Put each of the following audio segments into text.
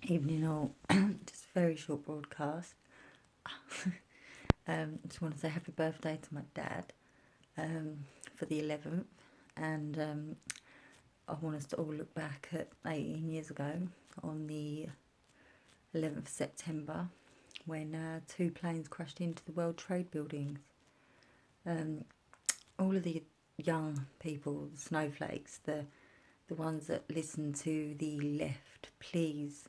Evening all. Just a very short broadcast. Just want to say happy birthday to my dad for the 11th, and I want us to all look back at 18 years ago on the 11th of September when two planes crashed into the World Trade buildings. All of the young people, the snowflakes, the ones that listen to the left, please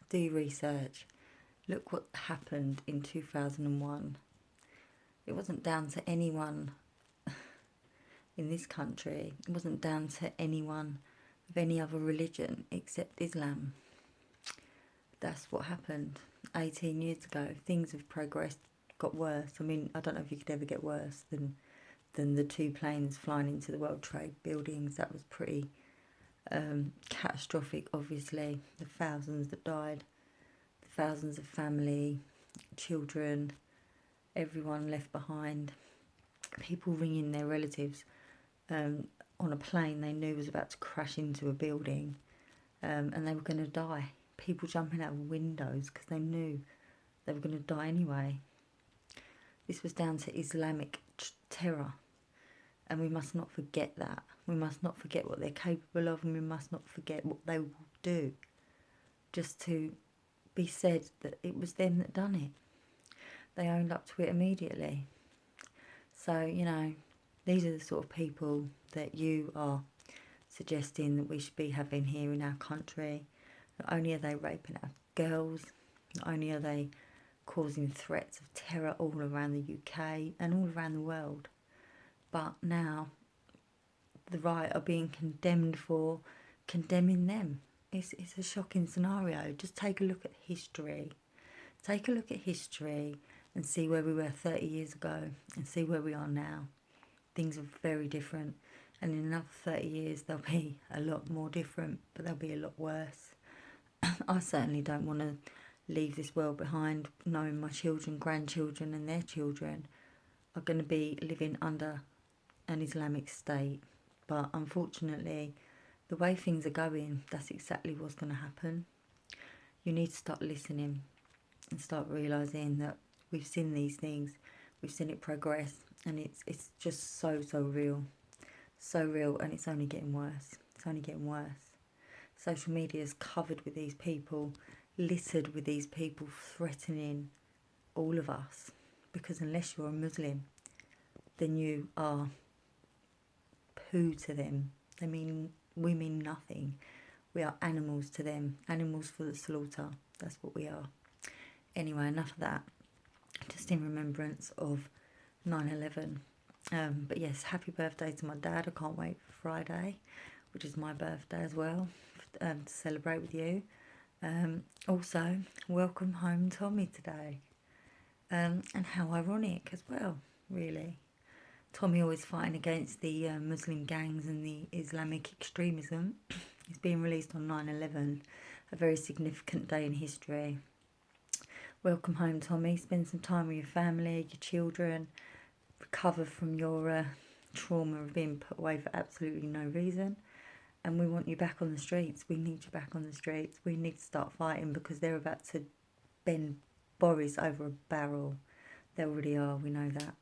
do research. Look what happened in 2001. It wasn't down to anyone in this country. It wasn't down to anyone of any other religion except Islam. That's what happened 18 years ago. Things have progressed, got worse. I mean, I don't know if you could ever get worse than the two planes flying into the World Trade buildings. That was pretty catastrophic, obviously. The thousands that died, the thousands of family, children, everyone left behind, people ringing their relatives on a plane they knew was about to crash into a building, and they were going to die. People jumping out of windows because they knew they were going to die anyway. This was down to Islamic terror, and we must not forget that. We must not forget what they're capable of, and we must not forget what they will do just to be said that it was them that done it. They owned up to it immediately. So, these are the sort of people that you are suggesting that we should be having here in our country. Not only are they raping our girls, not only are they causing threats of terror all around the UK and all around the world, but now the right are being condemned for condemning them. It's a shocking scenario. Just take a look at history. Take a look at history and see where we were 30 years ago and see where we are now. Things are very different, and in another 30 years they'll be a lot more different, but they'll be a lot worse. I certainly don't want to leave this world behind knowing my children, grandchildren and their children are going to be living under an Islamic state. But unfortunately, the way things are going, that's exactly what's going to happen. You need to start listening and start realising that we've seen these things, we've seen it progress, and it's just so real, and it's only getting worse. It's only getting worse. Social media is covered with these people, littered with these people threatening all of us, because unless you're a Muslim, then you are poo to them. We mean nothing. We are animals to them, animals for the slaughter. That's what we are. Anyway, enough of that. Just in remembrance of 9/11. But yes, happy birthday to my dad. I can't wait for Friday, which is my birthday as well, to celebrate with you. Also, welcome home Tommy today. And how ironic as well, really. Tommy always fighting against the Muslim gangs and the Islamic extremism. He's being released on 9/11, a very significant day in history. Welcome home, Tommy. Spend some time with your family, your children. Recover from your trauma of being put away for absolutely no reason. And we want you back on the streets. We need you back on the streets. We need to start fighting because they're about to bend Boris over a barrel. They already are, we know that.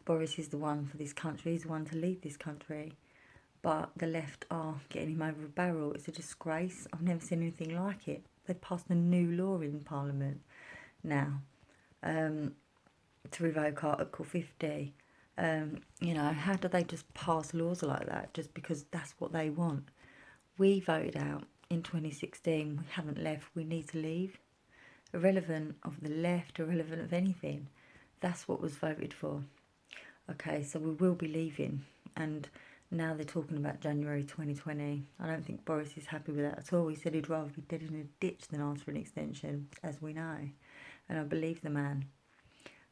Boris is the one for this country. He's the one to lead this country. But the left are getting him over a barrel. It's a disgrace. I've never seen anything like it. They've passed a new law in Parliament now to revoke Article 50. How do they just pass laws like that just because that's what they want? We voted out in 2016. We haven't left. We need to leave. Irrelevant of the left, irrelevant of anything. That's what was voted for. Okay, so we will be leaving. And now they're talking about January 2020. I don't think Boris is happy with that at all. He said he'd rather be dead in a ditch than ask for an extension, as we know. And I believe the man.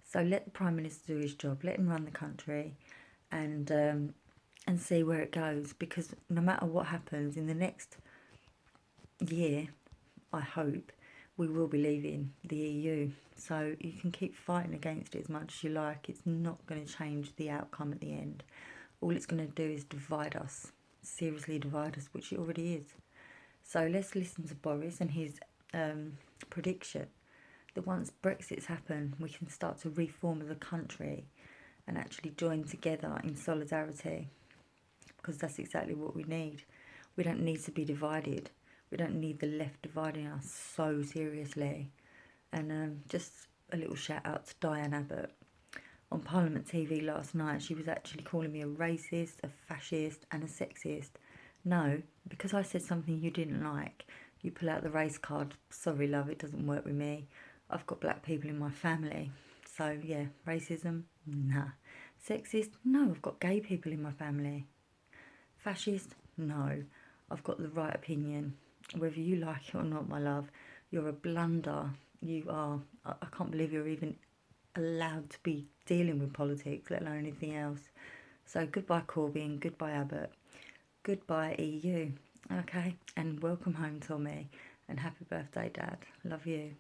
So let the Prime Minister do his job. Let him run the country and see where it goes. Because no matter what happens in the next year, I hope, we will be leaving the EU. So you can keep fighting against it as much as you like. It's not going to change the outcome at the end. All it's going to do is divide us, seriously divide us, which it already is. So let's listen to Boris and his prediction that once Brexit's happened, we can start to reform the country and actually join together in solidarity, because that's exactly what we need. We don't need to be divided. We don't need the left dividing us so seriously. And just a little shout out to Diane Abbott. On Parliament TV last night, she was actually calling me a racist, a fascist and a sexist. No, because I said something you didn't like, you pull out the race card. Sorry, love, it doesn't work with me. I've got black people in my family. So, yeah, racism? Nah. Sexist? No, I've got gay people in my family. Fascist? No, I've got the right opinion. Whether you like it or not, my love, you're a blunder. You are. I can't believe you're even allowed to be dealing with politics, let alone anything else. So goodbye Corbyn, goodbye Abbott, goodbye EU. Okay, and welcome home, Tommy, and happy birthday, Dad. Love you.